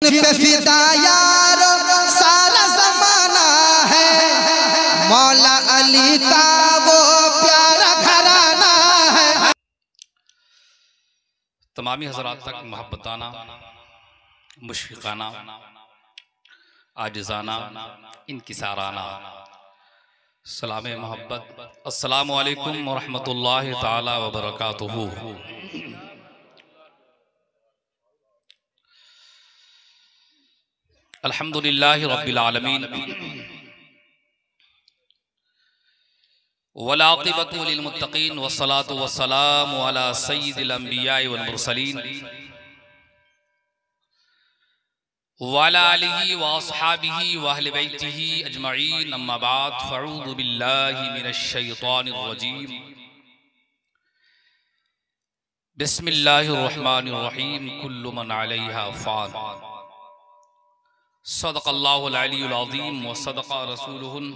पे फिदा यार सारा जमाना है, मौला अली का वो प्यारा घराना है। तमामी हज़रात तक मोहब्बताना, मुशफ़िक़ाना, आजिज़ाना, इनकिसाराना सलाम मोहब्बत। अस्सलामु अलैकुम व रहमतुल्लाहि ताला व बरकातुहू। अल्हम्दुलिल्लाहि रब्बिल आलमीन वल आक़िबतु लिल मुत्तक़ीन वस्सलातु वस्सलामु अला सय्यिदिल अंबिया'i वल मुरसलीन व अला आलिहि व अस्हाबिहि व अहलि बैतिहि अजमईन, अम्मा बाद, फ़अऊज़ु बिल्लाहि मिनश शैतानिर रजीम। बिस्मिल्लाहिर रहमानिर रहीम। कुल्लु मन अलैहा फ़ान। सदक़ल्लाहुल अलीयुल अज़ीम व सदक़ रसूलुहुन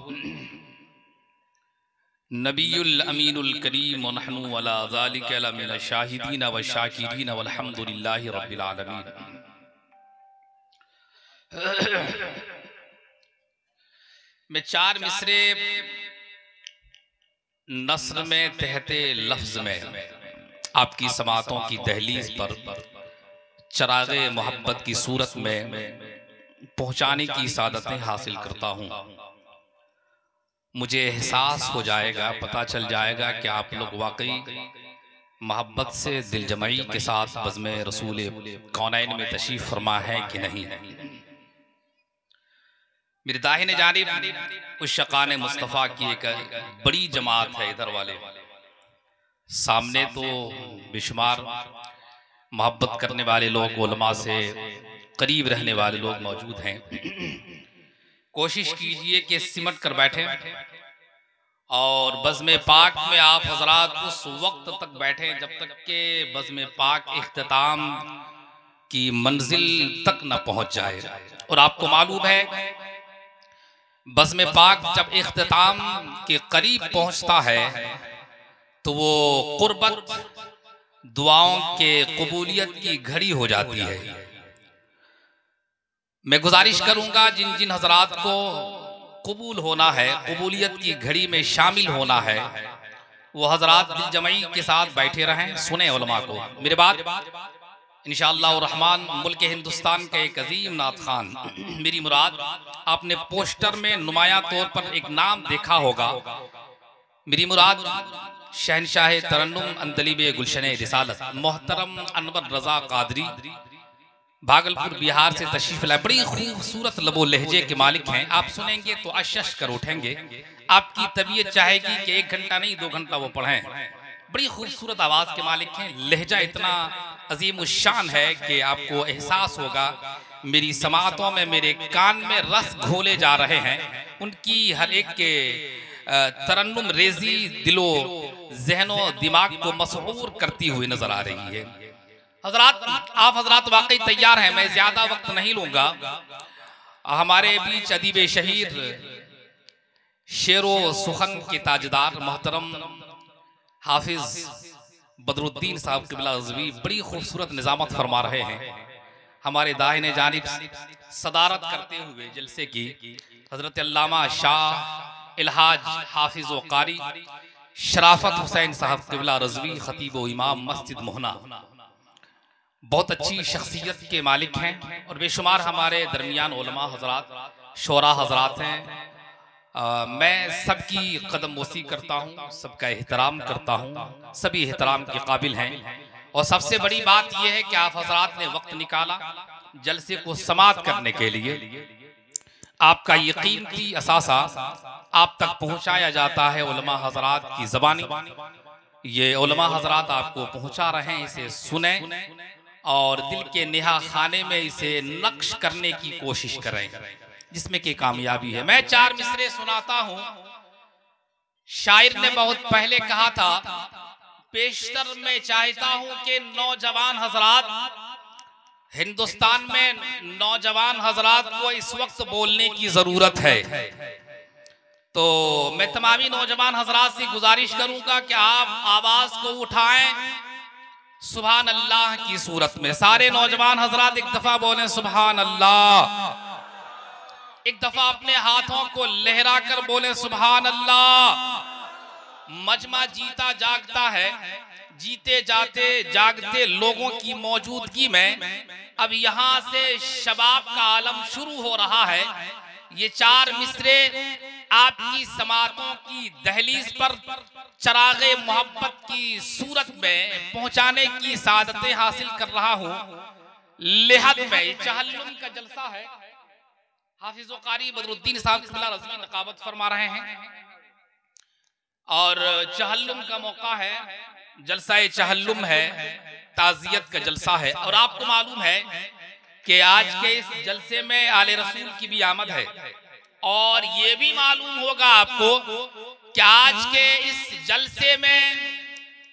नबियुल अमीनुल करीम व नहनु अला ज़ालिका लमिनश शाहिदीन व शाकिरीन वल्हम्दुलिल्लाहि रब्बिल आलमीन। मैं चार मिसरे नस्र में तहते लफ्ज़ में आपकी समातों की दहलीज पर चराग़े मोहब्बत की सूरत में पहुंचाने की सादतें हासिल करता हूं। मुझे एहसास हो जाएगा, पता चल जाएगा कि आप लोग वाकई मोहब्बत से दिलजमई के साथ बज़्म रसूल कौनैन में तशरीफ़ फरमा है कि नहीं। मेरे दाहिने जानिब उस शकान मुस्तफ़ा की एक बड़ी जमात है, इधर वाले सामने तो बेशुमार मोहब्बत करने वाले लोग, उलमा से करीब रहने वाले लोग मौजूद हैं। कोशिश कीजिए कि सिमट कर बैठें और बज़्म पाक में आप हजरात उस वक्त तक बैठें जब तक के बज़्म पाक इख्तिताम की मंजिल तक न पहुंच जाए। और आपको मालूम है, बज़्म पाक जब इख्तिताम के करीब पहुंचता है तो वो कुर्बत, दुआओं के कबूलियत की घड़ी हो जाती है। मैं गुजारिश करूंगा जिन जिन हजरात को कबूल होना है, कबूलियत की घड़ी में शामिल होना है, वो हजरात दिलजमई के साथ बैठे रहें, सुने उलमा को। मेरे बाद इंशाअल्लाह रहमान मुल्क हिंदुस्तान का एक अजीम नात खान, मेरी मुराद आपने पोस्टर में नुमाया तौर पर एक नाम देखा होगा, मेरी मुराद शहनशाह तरन्नुम अंदलीबे गुलशन रिसालत मोहतरम अनवर रजा कादरी भागलपुर बिहार से तशरीफ लाए। बड़ी खूबसूरत लबो लहजे के मालिक हैं। आप सुनेंगे तो अशश कर उठेंगे। आपकी तबीयत चाहेगी कि 1 घंटा नहीं 2 घंटा वो पढ़ें। बड़ी खूबसूरत आवाज के मालिक हैं। लहजा इतना अजीम शान है कि आपको एहसास होगा मेरी समातों में, मेरे कान में रस घोले जा रहे हैं। उनकी हर एक के तरन्नुम रेजी दिलो जहनो दिमाग को मसहूर करती हुई नजर आ रही है। हजरात, आप हजरात वाकई तैयार हैं, मैं ज्यादा वक्त नहीं लूंगा। हमारे बीच अदीब शहीर, शेरो सुखन के ताजदार मोहतरम हाफिज बदरुद्दीन साहब क़िबला रिज़वी बड़ी खूबसूरत निज़ामत फरमा रहे हैं। हमारे दाहिने जानिब सदारत करते हुए जलसे की हजरत अल्लामा शाह इल्हाज हाफिज व कारी शराफत हुसैन साहब क़िबला रिज़वी खतीब व इमाम मस्जिद मोहना, बहुत अच्छी शख्सियत के मालिक हैं और बेशुमार हमारे दरमियान उलमा हजरात, शोरा हजरात हैं। मैं सबकी कदम बोसी करता हूँ, सबका एहतराम करता हूँ, सभी एहतराम के काबिल हैं। और सबसे बड़ी बात यह है कि आप हजरात ने वक्त निकाला जलसे को समात करने के लिए। आपका ये कीमती असासा आप तक पहुँचाया जाता है उलमा हजरात की ज़बानी। ये उलमा हजरात आपको पहुँचा रहे हैं, इसे सुने और दिल के नेहा खाने में इसे नक्श करने की कोशिश करें, जिसमें की कामयाबी है। मैं 4 मिसरे सुनाता हूं। शायर ने बहुत पहले कहा था, पेशतर में चाहता हूं कि नौजवान हजरात, हिंदुस्तान में नौजवान हजरात को इस वक्त बोलने की जरूरत है। तो मैं तमामी नौजवान हजरात से गुजारिश करूंगा कि आप आवाज को उठाएं सुभान अल्लाह की सूरत में। सारे नौजवान हजरात एक दफा बोलें सुभान अल्लाह। एक दफा अपने हाथों को लहरा कर बोलें सुभान अल्लाह। मजमा जीता जागता है, जीते जाते जागते लोगों की मौजूदगी में अब यहाँ से शबाब का आलम शुरू हो रहा है। ये चार मिसरे आपकी समातों की दहलीज पर चरागे मोहब्बत की सूरत में पहुंचाने की सादतें हासिल कर रहा हूं। लिहाद में चहल्लुम का जलसा है। हाफिज कारी बदरुद्दीन साहब किबला रज़वी नकाबत फरमा रहे हैं और चहल्लुम का मौका है, जलसा चहल्लुम है, ताजियत का जलसा है। और आपको मालूम है कि आज के इस जलसे में आले रसूल की भी आमद है। और ये भी मालूम होगा आपको कि आज के इस जलसे में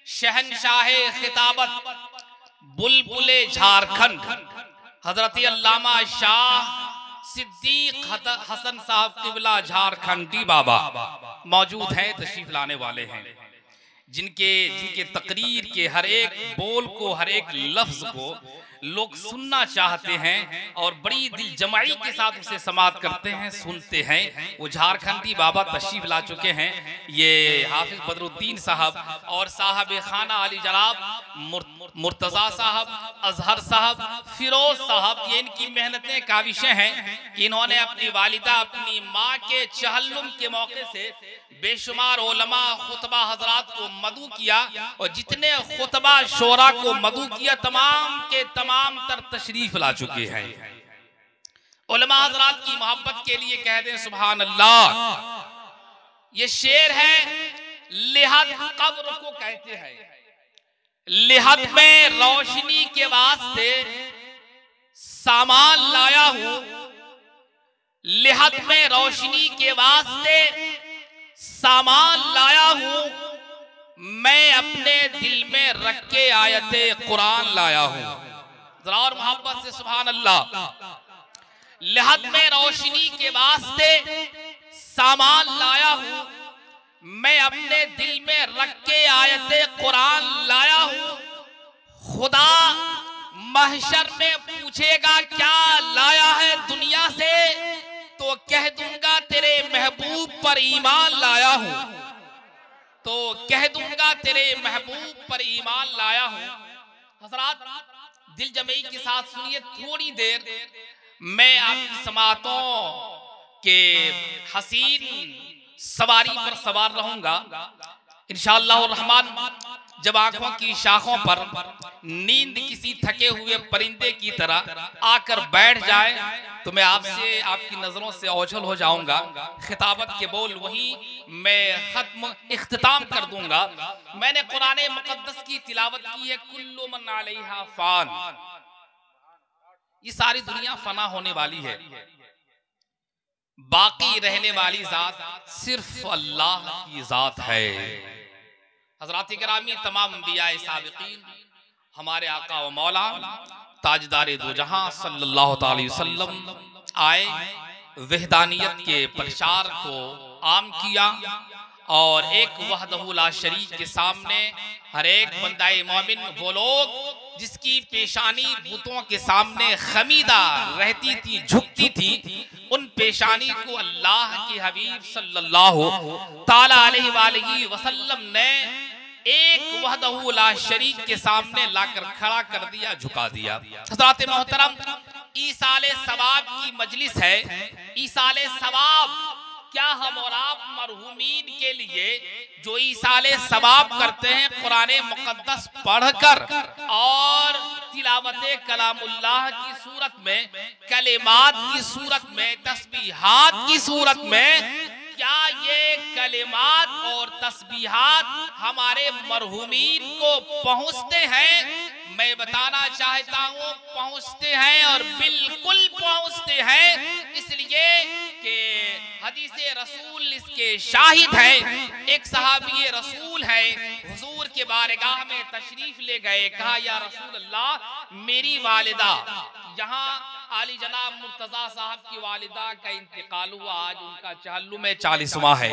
शहनशाह खिताबत बुलबुले झारखंड हजरत अल्लामा शाह सिद्दीक हसन साहब किबला झारखंडी बाबा मौजूद हैं, तशरीफ लाने वाले हैं, जिनके तकरीर के हर एक बोल को, हर एक लफ्ज को लोग सुनना चाहते हैं और बड़ी दिल जमाई के साथ उसे समात करते हैं, सुनते हैं। वो झारखंडी बाबा तशरीफ ला चुके हैं। ये हाफिज बदरुद्दीन साहब और साहब खाना अली जनाब मुर्तजा साहब, अजहर साहब, फिरोज साहब, ये इनकी मेहनतें काविशें हैं कि इन्होंने अपनी वालिदा, अपनी माँ के चहल्लुम के मौके से बेशुमार उलमा खुतबा हजरात को मदू किया और जितने खुतबा शोरा को मदू किया तमाम के तमाम तर तशरीफ ला चुके हैं। उलमा हजरात की मोहब्बत के लिए कह दें सुभान अल्लाह। ये शेर है, लिहद कब्र को कहते हैं। लिहद में रोशनी के वास्ते सामान लाया हूं, लिहद में रोशनी के वास्ते सामान लाया हूं, मैं अपने दिल में रख के आयते कुरान लाया हूं। जरा और मोहब्बत से सुभान अल्लाह। लिहद में रोशनी के वास्ते सामान लाया हूं, मैं अपने दिल में रख के आयते कुरान लाया हूं। खुदा महशर में पूछेगा क्या लाया है दुनिया से, तो कह दूंगा तेरे महबूब पर ईमान लाया हूं, तो कह दूंगा तेरे महबूब पर ईमान लाया हूं। हजरात दिल जमई के साथ सुनिए थोड़ी देर, मैं आपकी समातों के हसीन सवारी पर सवार रहूंगा इंशाअल्लाह रहमान। जब आंखों की शाखों पर नींद किसी थके हुए परिंदे की तरह आकर बैठ जाए तो मैं आपसे, आपकी नजरों से ओझल हो जाऊंगा। खिताबत के बोल वही मैं खत्म इख्तिताम कर दूंगा। मैंने कुरान मुकद्दस की तिलावत की है, कुल्लु मन अलैहा फान। ये सारी दुनिया फना होने वाली है, बाकी रहने वाली जात सिर्फ अल्लाह की जात है। हज़रात किरामी तमाम अंबियाए साबिकीन, हमारे आका व मौला ताजदारे दो जहां सल्लल्लाहु अलैहि वसल्लम आए, वहदानियत के प्रचार को आम किया और एक वहदहु ला शरीक के सामने हर एक बंदाए मोमिन, वो लोग जिसकी पेशानी बुतों के सामने खमीदा रहती थी, झुकती थी, उन पेशानी को अल्लाह के हबीब सल्लल्लाहु ताला अलैहि वसल्लम ने एक वहदहु ला शरीक के सामने लाकर खड़ा कर दिया, झुका दिया। हज़रात मोहतरम, ईसाले सवाब की मजलिस है। ईसाले सवाब क्या हम और आप मरहूमीन के लिए जो ईसाले सवाब करते हैं कुरान मुकद्दस पढ़कर और तिलावते कलामुल्लाह की सूरत में, कलिमात की सूरत में, तस्बीहात की सूरत में, क्या ये कलिमात और तस्बीहात हमारे मरहूमीन को पहुंचते हैं? मैं बताना चाहता हूं पहुंचते हैं और बिल्कुल पहुंचते हैं, इसलिए कि हदीसे रसूल इसके शाहिद है। एक सहाबी रसूल है, हुजूर के बारगाह में तशरीफ ले गए, कहा या रसूल अल्लाह, मेरी वालिदा यहाँ आली जनाब मुर्तजा साहब की वालिदा का इंतकाल हुआ। आज उनका चहल्लू में 40वां है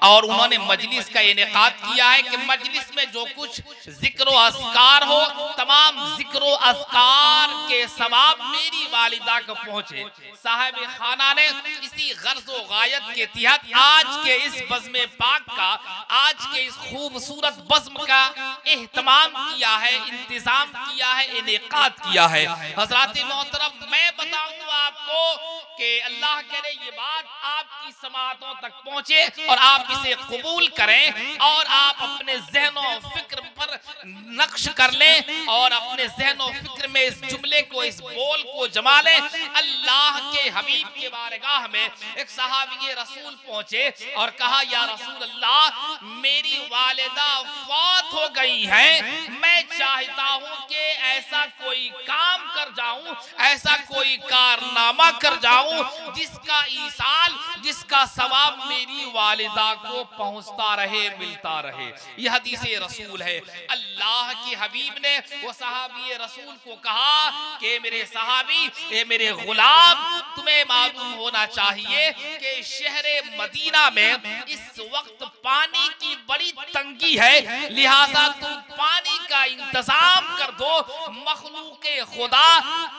और उन्होंने मजलिस का इनेकाद किया है कि मजलिस में जो कुछ जिक्र अस्कार हो, तमाम जिक्र अस्कार के सवाब मेरी वालिदा को पहुंचे। साहिब खाना ने इसी गर्ज़ो गायत के तहत आज के इस बज़्म पाक का, आज के इस खूबसूरत बज़्म का एहतमाम किया है, इंतजाम किया है, इनेकाद किया है। हज़रात मोहतरम, मैं बताऊंगा आपको कि अल्लाह करे ये बात आपकी समातों तक पहुंचे और आप इसे कबूल करें और आप अपने ज़हनो फिक्र पर नक्श कर लें और अपने ज़हनो फिक्र में इस जुमले को, इस बोल को जमा लें। अल्लाह के हबीब के बारगाह में एक सहाबी रसूल पहुंचे और कहा, या रसूल अल्लाह, मेरी वालिदा फौत हो गई है, मैं चाहता हूं कि ऐसा कोई काम कर जाऊं, ऐसा कोई कारनामा कर जाऊं जिसका ईसाल, जिसका सवाब मेरी वालिदा को पहुंचता रहे, मिलता रहे। यह हदीस रसूल है। अल्लाह के हबीब ने वो सहाबी रसूल को कहा कि मेरे सहाबी, ये मेरे गुलाम, तुम्हें मालूम होना चाहिए कि शहरे मदीना में इस वक्त पानी की बड़ी तंगी है, लिहाजा तुम पानी का इंतजाम कर दो। मखलूके खुदा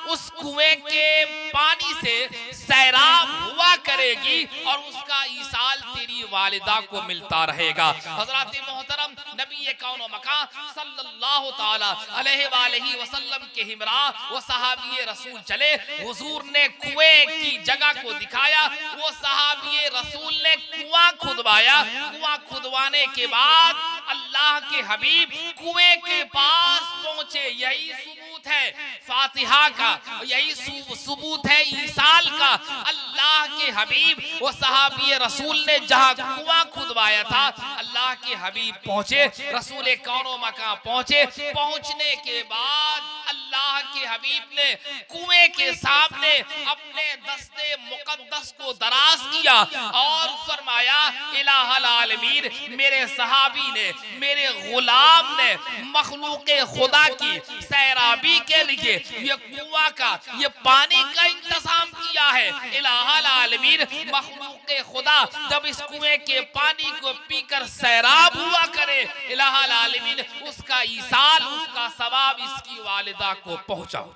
उस कुएं के पानी से सैराब हुआ करेगी और उसका ईसाल तेरी वालिदा को मिलता रहेगा। हज़रात मोहतरम, नबी कौन मकान सल्लल्लाहु ताला अलैहि वसल्लम के हिमरा वो सहाबी रसूल चले। हुजूर ने कुएं की जगह को दिखाया, वो सहाबी रसूल ने कुआं खुदवाया। कुआं खुदवाने के बाद अल्लाह के हबीब कुएं के पास पहुंचे। यही सबूत है फातिहा का, यही सबूत है ईसाल का। अल्लाह के हबीब वो सहाबी रसूल ने जहां कुआं खुदवाया था, अल्लाह के हबीब पहुंचे, रसूल कौनो मकां पहुंचे। पहुंचने के बाद अल्लाह के हबीब ने कुएं के सामने अपने दस्ते मुकद्दस को दराज किया और फरमाया, इलाहल आलमीन, मेरे सहाबी ने, मेरे गुलाम ने मखलूके खुदा की सैराबी के लिए ये कुआं का, ये पानी का इंतजाम किया है। इलाहल आलमीन, मखलूके खुदा जब इस कुएं के पानी को पीकर सैराब हुआ करे, इलाहल आलमीन उसका ईसाल, उसका सवाब इसकी वालिदा को पहुंचा।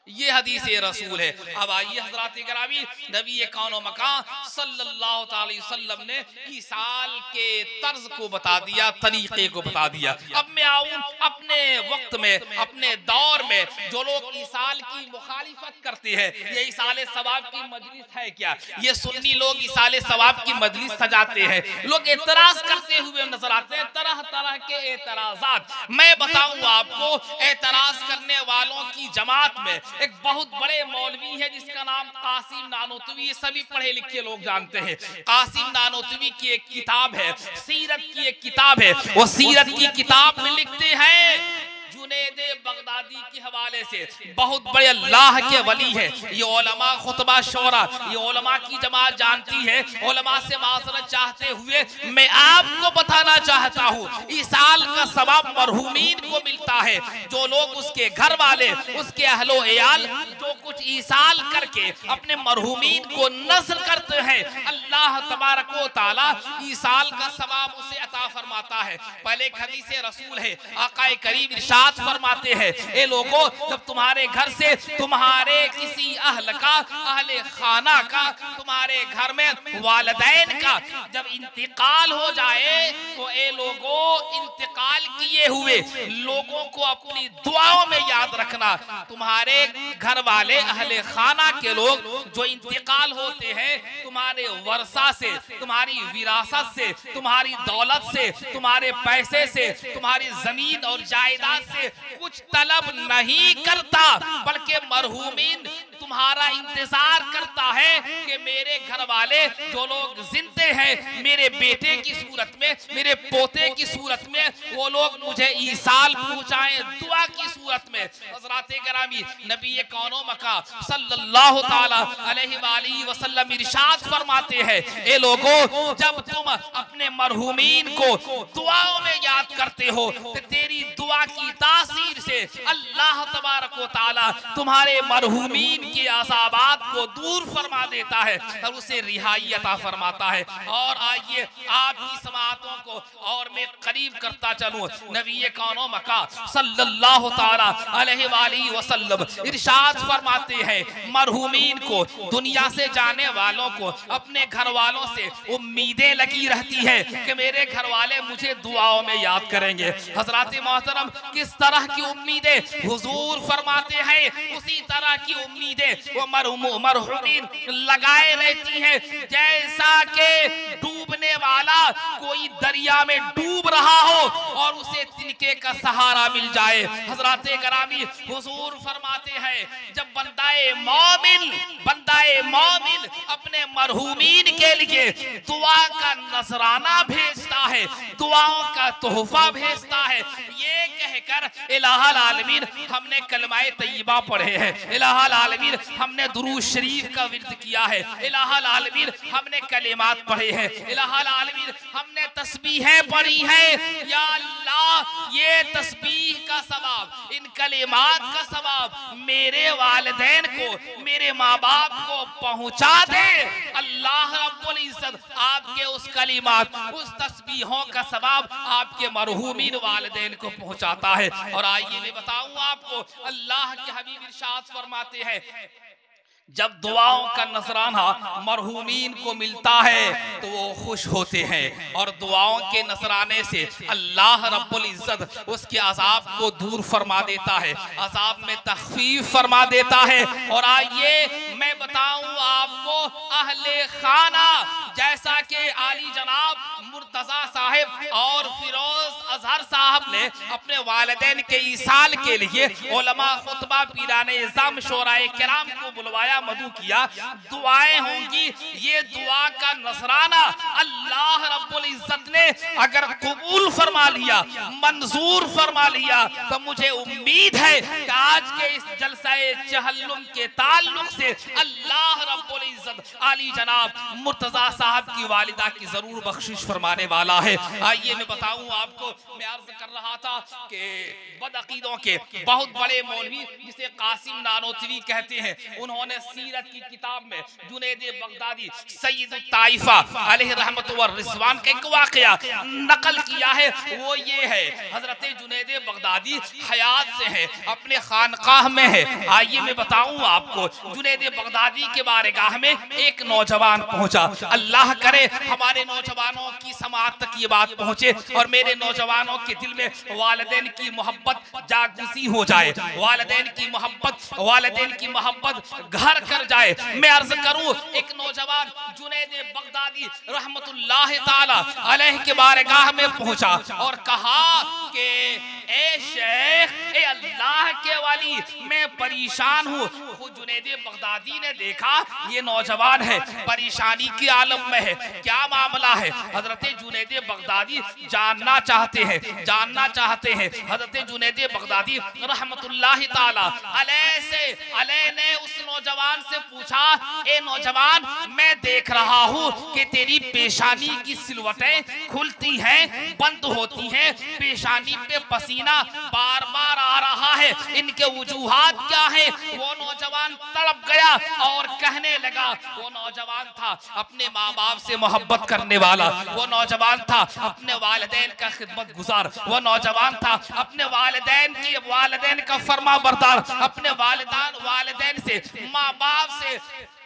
ये हदीस रसूल है। अब आइए हज़रात गिरामी, नबी कौनो मकान सल्लल्लाहु अलैहि वसल्लम ने ईसाल के तर्ज को बता दिया, तरीके को बता दिया। अब मैं आऊं अपने वक्त में, अपने दौर में जो लोग ईसाल की मुखालिफत करते हैं, ये ईसाल सवाब की मजलिस है क्या? ये सुन्नी लोग ईसाल सवाब की मजलिस सजाते हैं, लोग एतराज करते हुए नजर आते हैं, तरह तरह के एतराजात। मैं बताऊं आपको, एतराज करने वालों की जमात में एक बहुत बड़े मौलवी है जिसका नाम कासिम नानोतवी, सभी पढ़े लिखे लोग जानते हैं। कासिम नानोतवी की एक किताब है, सीरत की एक किताब है। वो सीरत की किताब में लिखते हैं, जुनैद बगदादी के हवाले से, बहुत बड़े अल्लाह के वली है। ये उलमा खुतबा शोरा, ये उलमा की जमात जानती है। उलमा से माज़रत चाहते हुए मैं आपको बताना चाहता हूँ, ईसाल का सवाब मरहूमीन को मिलता है। जो लोग उसके घर वाले, उसके अहलो एयाल जो कुछ ईसाल करके अपने मरहूमीन को नस्ल करते हैं, अल्लाह तबारक व तआला ईसाल का सवाब उसे अता फरमाता है। पहले एक हदीस रसूल है, आकाए करीम इरशाद फरमाते हैं, ए लोगों, जब तुम्हारे घर से तुम्हारे किसी अहल का, अहले खाना का, तुम्हारे घर में वालिदैन का जब इंतकाल हो जाए, तो ए लोगों, इंतकाल किए हुए लोगों को अपनी दुआओं में याद रखना। तुम्हारे घर वाले अहले खाना के लोग जो इंतकाल होते हैं, तुम्हारे वर्षा से, तुम्हारी विरासत से, तुम्हारी दौलत से, तुम्हारे पैसे से, तुम्हारी जमीन और जायदाद से कुछ तलब नहीं करता, बल्कि मरहूमीन तुम्हारा इंतजार करता है कि मेरे घर वाले जो लोग जिंदे हैं, मेरे बेटे की सूरत में, मेरे पोते की सूरत में, वो लोग मुझे ईसाल पहुंचाएं दुआ की सूरत में। हज़रात गिरामी, नबी कौनो मका सल्लल्लाहु ताला अलैहि वसल्लम इरशाद फरमाते हैं, ए लोगों, जब तुम अपने मरहूमीन को दुआओं में याद करते हो तो तेरी दुआ की तासीर से अल्लाह तबारक व तआला तुम्हारे मरहूमीन के अज़ाबात को दूर फरमा देता है और उसे रिहाई अता फरमाता है। और आइए आपकी समाअतों को और मैं करीब करता चलूं। नबी कौनो मका सल्लल्लाहु तआला अलैहि वसल्लम इरशाद फरमाते हैं, मरहूमीन को, दुनिया से जाने वालों को अपने घर वालों से उम्मीदें लगी रहती है कि मेरे घर वाले मुझे दुआओं में याद करेंगे। हजरात मोहतरम, किस तरह की उम्मीदें हुजूर फरमाते हैं, उसी तरह की उम्मीदें वो मरहूमीन लगाए रहती हैं। जैसा कि डूबने वाला कोई दरिया में डूब रहा हो और उसे तिनके का सहारा मिल जाए। हजरात गिरामी, हुजूर फरमाते हैं, जब बंदाए मोमिन अपने मरहूमीन के लिए दुआ का नजराना भेजता है, दुआओं का तोहफा भेजता है, ये कहकर इलाहुल आलमीन हमने कलमाए तैयबा पढ़े हैं, इलाहुल आलमीन हमने दुरूद शरीफ का विर्द किया है, इलाहुल आलमीन हमने कलिमात पढ़े हैं, इलाहुल आलमीन हमने तस्बीहें पढ़ी हैं। या अल्लाह, ये तस्बीह का सवाब, इन कलिमात का सवाब मेरे वालिदैन को, मेरे माँ बाप को पहुंचा दे। अल्लाह रब्बुल इज्जत आपके उस कलिमात, उस तस्बीहों का सवाब आपके मरहूमीन वालिदैन को पहुंचाता है। और आइए मैं बताऊं आपको, अल्लाह के हबीब इरशाद फरमाते हैं, जब दुआओं का नजराना मरहूमीन को मिलता है तो वो खुश होते हैं और दुआओं के नजराने से अल्लाह रब्बुल इज्जत उसके अजाब को दूर फरमा देता है, अजाब में तखफीफ फरमा देता है। और आइए मैं बताऊं आपको, अहले खाना जैसा कि आली जनाब मुर्तजा साहिब और फिरोज अजहर साहब ने अपने वालिदैन के ईसाल के लिए उलमा खुतबा पीराने इज़ाम शोराए किराम को बुलवाया, मदू किया, दुआएं होंगी। ये दुआ का नजराना अल्लाह रब्बुल इज्जत ने अगर कबूल फरमा लिया, मंजूर फरमा लिया, तो मुझे उम्मीद है कि आज के इस जलसाए चहल्लुम के ताल्लुक से अल्लाह रब्बुल इज्जत आली जनाब मुर्तजा साहब की वालिदा की जरूर बख्शिश फरमाने वाला है। आइए मैं बताऊं आपको, मैं अर्ज कर रहा था कि बदअकीदों के बहुत बड़े मौलवी जिसे कासिम नानोतवी कहते हैं, उन्होंने सीरत की किताब में जुनैद बगदादी सैयद ताइफा अलैहि रहमत व रिज़वान का एक वाक़या नकल किया है। वो ये है, हजरत जुनैद बगदादी हयात से है, अपने खानकाह में है। आइए मैं बताऊं आपको, जुनैद बगदादी के बारगाह में एक नौजवान पहुंचा। अल्लाह करे हमारे नौजवानों की समाअत तक ये बात पहुंचे और मेरे नौजवानों के दिल में वालिदैन की मोहब्बत जागृति हो जाए, वालिदैन की मोहब्बत घर कर जाए। मैं अर्ज करूं, एक नौजवान जुनैद बगदादी रहमतुल्लाह ताला अलैह के बारगाह में पहुंचा और कहा कि ए शेख, ए अल्लाह के वाली, मैं परेशान हूँ। जुनैद बगदादी ने देखा ये नौजवान है, परेशानी के आलम में है, क्या मामला है। हजरत जुनैद बगदादी जानना चाहते हैं। हजरत जुनैद बगदादी रहमतुल्लाह ताला अलैह ने उस नौजवान से पूछा, ए नौजवान, मैं देख रहा हूँ कि तेरी पेशानी की सिलवटें खुलती हैं, बंद होती हैं, पेशानी पे पसीना बार बार आ रहा है, इनके वजूहात क्या है। वो नौजवान तड़प गया और कहने लगा, वो नौजवान था अपने माँ बाप से मोहब्बत करने वाला, वो नौजवान था अपने वालिदैन का खिदमत गुजार, वो नौजवान था अपने वालिदैन का फरमा बरदार, अपने वालिदैन से, माँ बाप से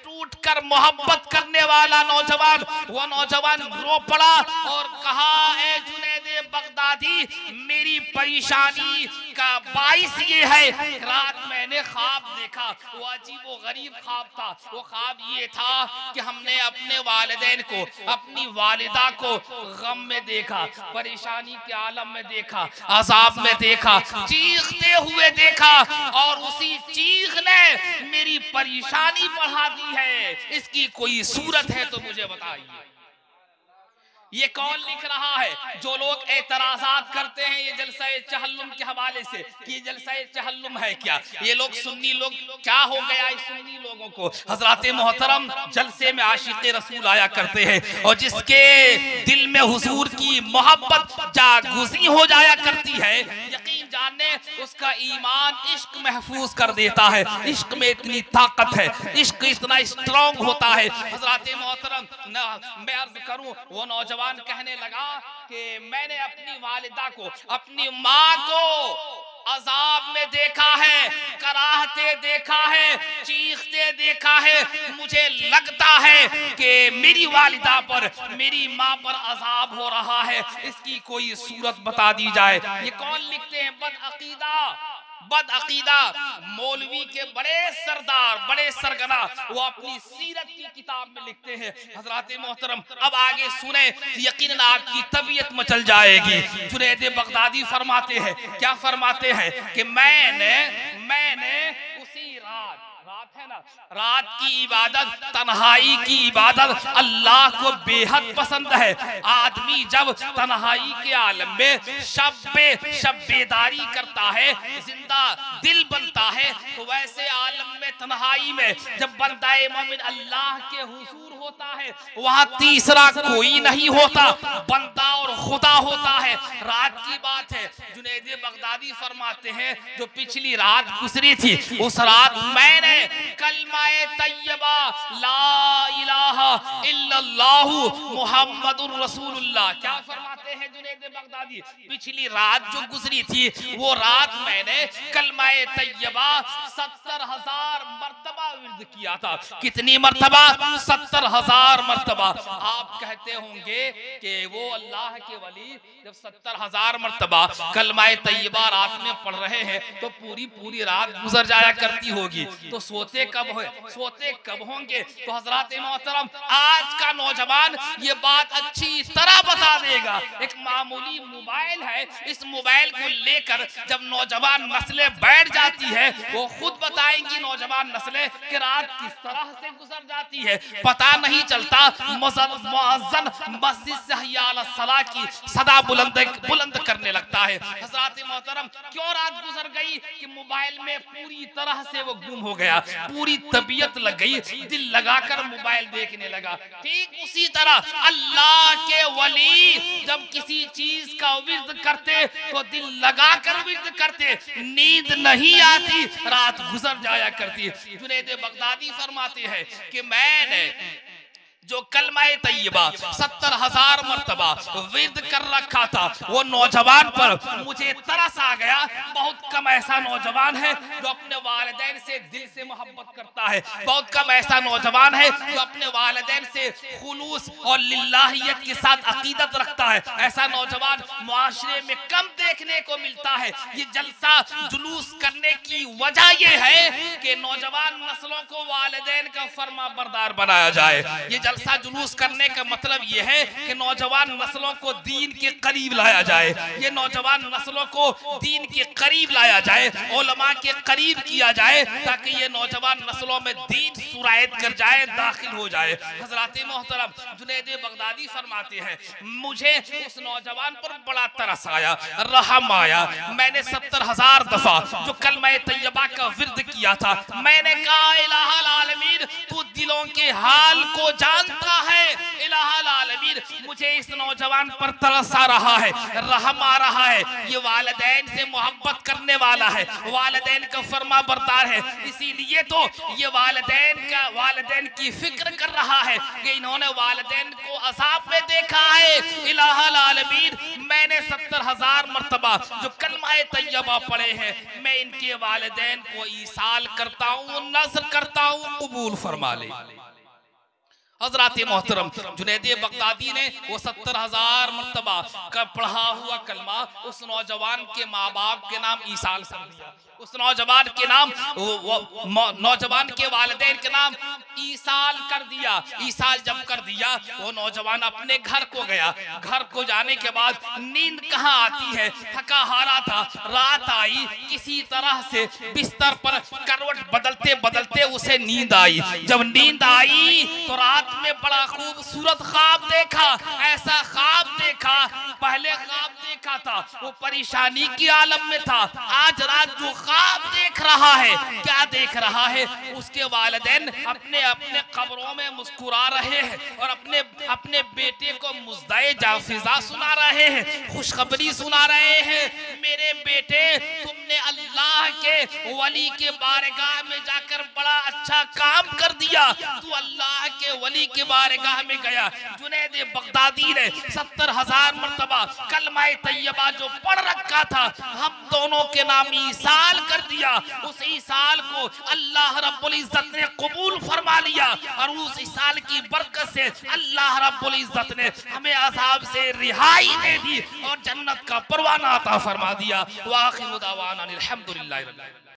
टूट कर मोहब्बत करने वाला नौजवान। वो नौजवान रो पड़ा और कहा, ए जुनैद बगदादी, मेरी परेशानी का बाइस ये है, रात मैंने ख्वाब देखा, वो अजीब व गरीब ख्वाब था। वो ख्वाब ये था कि हमने अपने वालिदैन को, अपनी वालिदा को गम में देखा, परेशानी के आलम में देखा, अजाब में देखा, चीखते हुए देखा और उसी चीख ने मेरी परेशानी बढ़ा दी है। इसकी कोई सूरत है तो मुझे बताइए। ये कौन लिख रहा है? जो लोग एतराजात करते हैं ये जलसा चहल्लुम के हवाले से कि ये जलसा चहल्लुम है क्या, ये लोग सुन्नी लोग, क्या हो गया इस सुन्नी लोगों को? हजरत मोहतरम जलसे में आशिक़ रसूल आया करते हैं और जिसके दिल में हुजूर की मोहब्बत जागुज़ी हो जाया करती है, यकीन जाने उसका ईमान इश्क महफूज कर देता है। इश्क में इतनी ताकत है, इश्क इतना स्ट्रॉन्ग होता है। हजरत मोहतरम मैं अर्ज करूं, वो नौजवान कहने लगा कि मैंने अपनी वालिदा को, अपनी माँ को अजाब में देखा है, कराहते देखा है, चीखते देखा है। मुझे लगता है कि मेरी वालिदा पर, मेरी माँ पर अजाब हो रहा है, इसकी कोई सूरत बता दी जाए। ये कौन लिखते हैं? बदअकीदा मौलवी के बड़े सरदार, बड़े सरगना, वो अपनी सीरत की किताब में लिखते हैं। हजरत मोहतरम अब आगे सुने, यकीनन आपकी तबीयत मचल जाएगी। जुनैद बगदादी फरमाते हैं, क्या फरमाते हैं कि मैंने उसी रात है ना, रात की इबादत, तन्हाई की इबादत अल्लाह को बेहद पसंद है। आदमी जब तन्हाई के आलम में शब बेदारी करता है, जिंदा दिल बनता है, तो वैसे आलम में, तन्हाई में जब बंदा मोमिन अल्लाह के हुजूर होता है, वहां तीसरा कोई नहीं होता, बंदा और खुदा होता है। रात की बात है, जुनैद बगदादी फरमाते हैं जो पिछली रात गुजरी थी, उस रात मैंने कलमाए तैयबा ला इलाहा इल्लल्लाहु मुहम्मदुर रसूलुल्लाह, क्या फरमाते हैं जुनैद बगदादी, पिछली रात जो गुजरी थी वो रात मैंने कलमाए तैयबा 70,000 मर्तबा विर्द किया था। कितनी मर्तबा? 70,000 मर्तबा। आप कहते होंगे कि वो अल्लाह के वली जब 70,000 मर्तबा कलमाए तैयबा रात में पढ़ रहे हैं तो पूरी रात गुजर जाया करती होगी, तो सोते कब होंगे? तो हजरत मोहतरम आज का नौजवान ये बात अच्छी तरह बता देगा। एक मामूली मोबाइल है, इस मोबाइल को लेकर जब नौजवान नस्लें बैठ जाती है, वो खुद बताएंगी नौजवान नस्लें कि रात किस तरह से गुजर जाती है, पता नहीं चलता। मुअज्जिन मस्जिद से हय्या अला सलाह की सदा बुलंद करने लगता है। हजरत मोहतरम क्यों रात गुजर गई? कि मोबाइल में पूरी तरह से वो गुम हो गया, पूरी तबीयत लग गई, दिल लगाकर मोबाइल देखने लगा। ठीक उसी तरह अल्लाह के वली जब किसी चीज का विर्द करते तो दिल लगाकर विर्द करते, नींद नहीं आती, रात गुजर जाया करती। जुनैद बगदादी फरमाते हैं कि मैंने जो कलमाए तैयबा 70,000 मर्तबा विर्द कर रखा था, वो नौजवान पर मुझे तरस आ गया। बहुत कम ऐसा नौजवान है जो अपने वालिदैन से दिल से मोहब्बत करता है, बहुत कम ऐसा नौजवान है जो अपने वालिदैन से खुलूस और लिल्लाहियत के साथ अकीदत रखता है। ऐसा नौजवान मुआशरे में कम देखने को मिलता है। ये जलसा जुलूस करने की वजह ये है कि नौजवान नस्लों को वालिदैन का फर्मा बरदार बनाया जाए। ये जलसा जुलूस करने का मतलब यह है कि नौजवान नस्लों को दीन के करीब लाया जाए, ये नौजवान नस्लों को दीन के करीब लाया जाए, उलमा के करीब किया जाए, ताकि ये नौजवान नस्लों में दीन सुरायत कर जाए, दाखिल हो जाए। हजरत मोहतरम जुनैद बगदादी फरमाते हैं मुझे उस नौजवान पर बड़ा तरस आया, रहम आया। मैंने 70,000 दफा जो कलमा तैयबा का विर्द किया था, मैंने कहा इलाहल आलमीन तू दिलों के हाल को जानता है, इलाहल आलमीन मुझे इस नौजवान पर तरस आ रहा है, रहम आ रहा है। ये वालिदैन से मोहब्बत करने वाला है, वालिदैन का फर्मा बरदार है, इसीलिए तो ये वालिदैन की फिक्र कर रहा है कि इन्होंने वालिदैन को अज़ाब में देखा है। इलाहल आलमीन मैंने 70,000 मर्तबा जो कलमा तैयबा पढ़े हैं, मैं इनके वालिदैन को ईसाल करता हूँ, नज़र करता हूँ, कबूल फरमा ले। हजरत मोहतरम जुनैद बगदादी ने वो 70,000 मर्तबा का पढ़ा हुआ कलमा उस नौजवान के माँ बाप के नाम ईसाल कर दिया। उस नौजवान के नाम नौजवान के वालिदैन के नाम ईसाल कर दिया। ईसाल जब कर दिया वो नौजवान अपने घर को गया। घर को जाने के बाद नींद कहाँ आती है, थका हारा था। रात आई, किसी तरह से बिस्तर पर करवट बदलते बदलते उसे नींद आई। जब नींद आई तो रात में बड़ा खूबसूरत ख्वाब देखा। ऐसा ख्वाब देखा, पहले ख्वाब देखा था वो परेशानी की आलम में था। आज रात जो ख्वाब देख रहा है, क्या देख रहा है? उसके वालिदैन अपने अपने कब्रों में मुस्कुरा रहे हैं और अपने अपने बेटे को मुज़्दाए जाफिज़ा सुना रहे हैं, खुशखबरी सुना रहे हैं। मेरे बेटे, तुमने अल्लाह के वली के बारगाह में जाकर बड़ा अच्छा काम कर दिया। तू अल्लाह के वली के बारगाह में गया। जुनैद बगदादी ने 70,000 मर्तबा कलमा तैयबा जो पढ़ रखा था, हम दोनों के नाम ईसाल कर दिया। उस ईसाल को अल्लाह रब्बुल इज्जत ने कबूल फरमा लिया और उस ईसाल की बरकत से अल्लाह रब्बुल इज्जत ने हमें अज़ाब से रिहाई दे दी और जन्नत का परवाना अता फरमा दिया। व आखिरु दावाना अनिल हम्दुलिल्लाहि रब्बिल आलमीन।